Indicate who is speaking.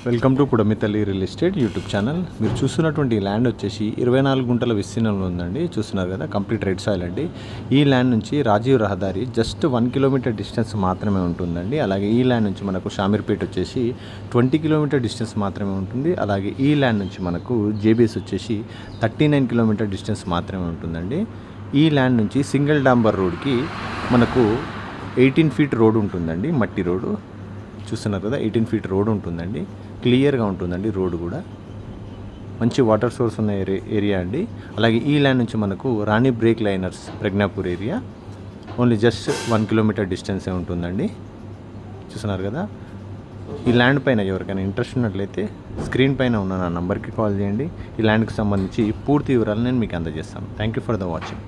Speaker 1: Welcome to Pudamithalli real estate YouTube channel. మీరు చూస్తున్నటువంటి land వచ్చేసి 24 గుంటల విస్తీర్ణంలో ఉందండి. చూస్తున్నారు కదా, కంప్లీట్ రెడ్ సాయిల్ అండి. ఈ ల్యాండ్ నుంచి రాజీవ్ రహదారి జస్ట్ 1 కిలోమీటర్ డిస్టెన్స్ మాత్రమే ఉంటుందండి. అలాగే ఈ ల్యాండ్ నుంచి మనకు షామీర్పేట్ వచ్చేసి 20 కిలోమీటర్ డిస్టెన్స్ మాత్రమే ఉంటుంది. అలాగే ఈ ల్యాండ్ నుంచి మనకు జేబీఎస్ వచ్చేసి 39 కిలోమీటర్ డిస్టెన్స్ మాత్రమే ఉంటుందండి. ఈ ల్యాండ్ నుంచి సింగిల్ డాంబర్ రోడ్కి మనకు 18 ఫీట్ రోడ్ ఉంటుందండి, మట్టి రోడ్డు. చూస్తున్నారు కదా, 18 ఫీట్ రోడ్ ఉంటుందండి. క్లియర్గా ఉంటుందండి రోడ్డు కూడా. మంచి వాటర్ సోర్స్ ఉన్న ఏరియా అండి. అలాగే ఈ ల్యాండ్ నుంచి మనకు Rane brake liners Pragnapur area only just 1 kilometre డిస్టెన్సే ఉంటుందండి. చూస్తున్నారు కదా, ఈ ల్యాండ్ పైన ఎవరికైనా ఇంట్రెస్ట్ ఉన్నట్లయితే స్క్రీన్ పైన ఉన్న నా నంబర్కి కాల్ చేయండి. ఈ ల్యాండ్కి సంబంధించి పూర్తి వివరాలు నేను మీకు అందజేస్తాను. Thank you for the watching.